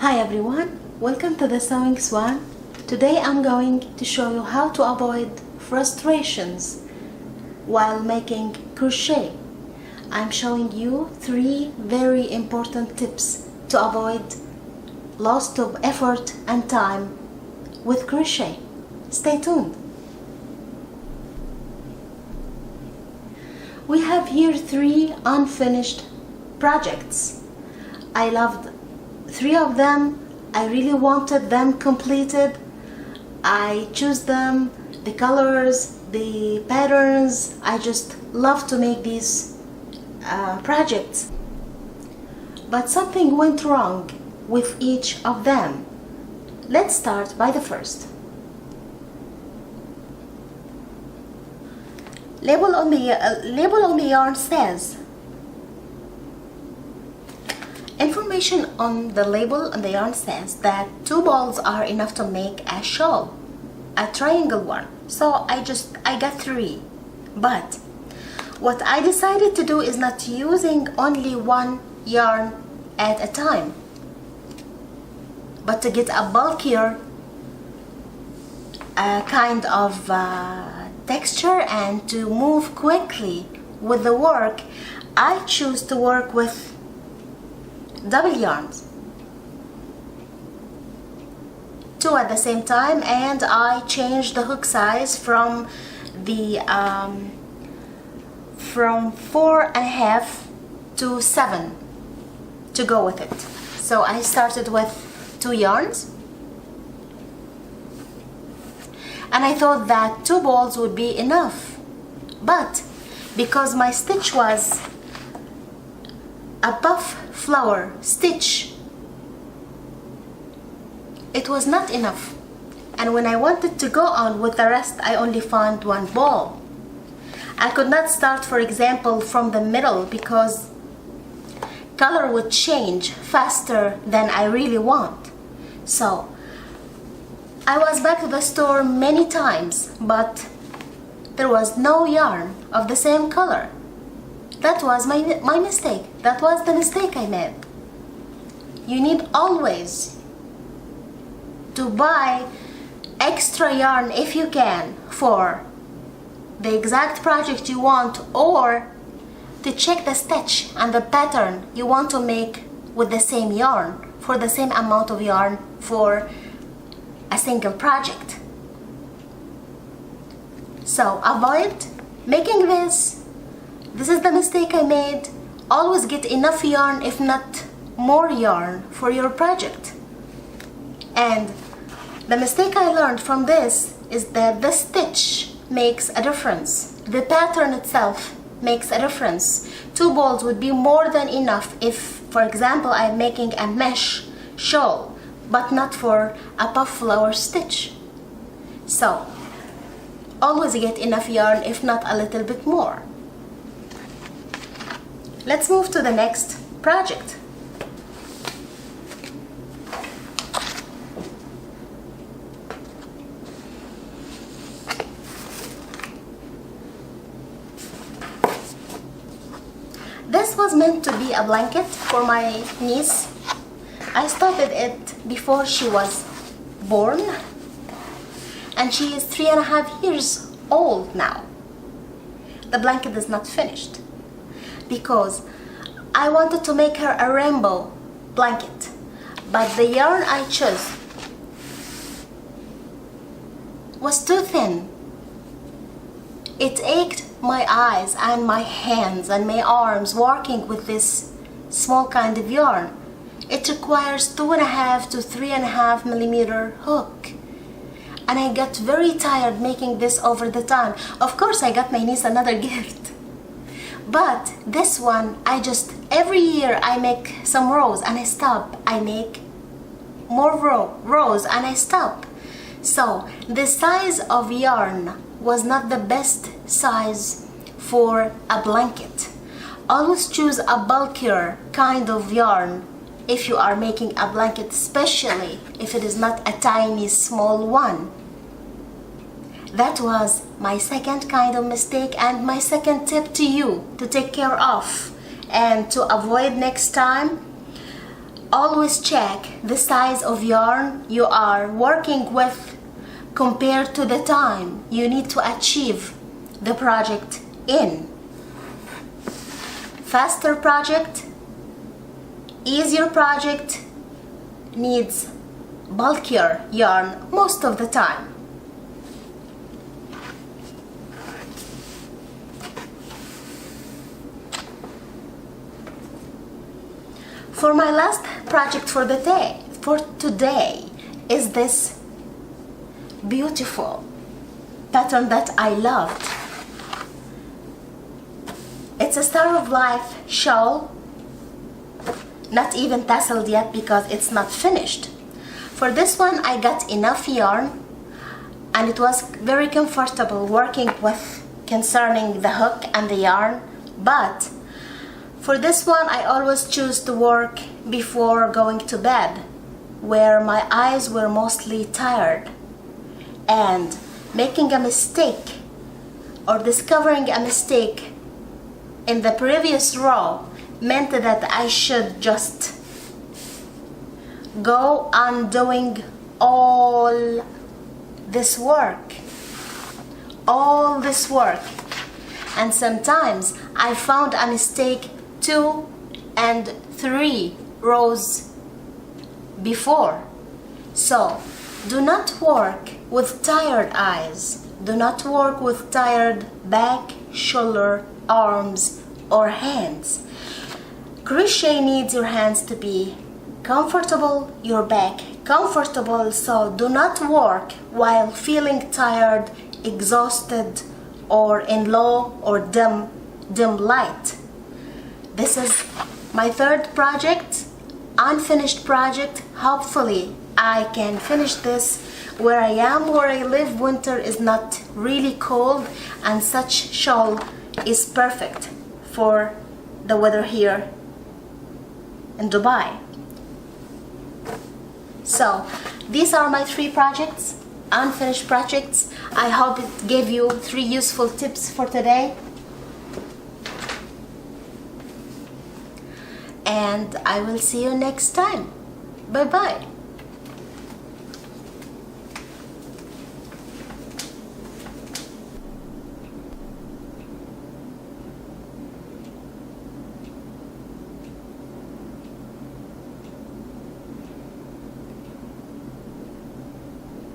Hi everyone, welcome to the Sewing Swan. Today I'm going to show you how to avoid frustrations while making crochet. I'm showing you 3 very important tips to avoid loss of effort and time with crochet. Stay tuned. We have here 3 unfinished projects. I loved 3 of them. I really wanted them completed. I chose them, the colors, the patterns. I just love to make these projects. But something went wrong with each of them. Let's start by the first. Label on the yarn says, information on the label on the yarn says that 2 balls are enough to make a shawl, a triangle one. So I got 3. But what I decided to do is not using only 1 yarn at a time, but to get a bulkier kind of texture and to move quickly with the work. I choose to work with double yarns, 2 at the same time, and I changed the hook size from 4.5 to 7 to go with it. So I started with 2 yarns, and I thought that 2 balls would be enough, but because my stitch was a puff flower stitch, it was not enough, and when I wanted to go on with the rest, I only found 1 ball. I could not start, for example, from the middle because color would change faster than I really want. So I was back to the store many times, but there was no yarn of the same color. That was my mistake. That was the mistake I made. You need always to buy extra yarn if you can for the exact project you want, or to check the stitch and the pattern you want to make with the same yarn for the same amount of yarn for a single project. So avoid making this. This is the mistake I made. Always get enough yarn, if not more yarn, for your project. And the mistake I learned from this is that the stitch makes a difference. The pattern itself makes a difference. 2 balls would be more than enough if, for example, I'm making a mesh shawl, but not for a puff flower stitch. So always get enough yarn, if not a little bit more. Let's move to the next project. This was meant to be a blanket for my niece. I started it before she was born, and she is 3.5 years old now. The blanket is not finished because I wanted to make her a rainbow blanket, but the yarn I chose was too thin. It ached my eyes and my hands and my arms working with this small kind of yarn. It requires 2.5 to 3.5 millimeter hook, and I got very tired making this over the time. Of course, I got my niece another gift, but this one every year I make some rows and I stop. I make more rows and I stop. So the size of yarn was not the best size for a blanket. Always choose a bulkier kind of yarn if you are making a blanket, especially if it is not a tiny small one. That was my second kind of mistake, and my second tip to you to take care of and to avoid next time. always check the size of yarn you are working with compared to the time you need to achieve the project in. Faster project, easier project needs bulkier yarn most of the time. For my last project for today is this beautiful pattern that I loved. It's a Star of Life shawl, not even tasseled yet because it's not finished. For this one I got enough yarn and it was very comfortable working with concerning the hook and the yarn, but for this one I always choose to work before going to bed, where my eyes were mostly tired, and making a mistake or discovering a mistake in the previous row meant that I should just go on doing all this work, and sometimes I found a mistake 2 and 3 rows before. So do not work with tired eyes, do not work with tired back, shoulder, arms or hands. Crochet needs your hands to be comfortable, your back comfortable, so do not work while feeling tired, exhausted or in low or dim light. This is my third project, unfinished project. Hopefully I can finish this. Where I am, where I live, winter is not really cold and such shawl is perfect for the weather here in Dubai. So these are my 3 projects, unfinished projects. I hope it gave you 3 useful tips for today. And I will see you next time. Bye bye.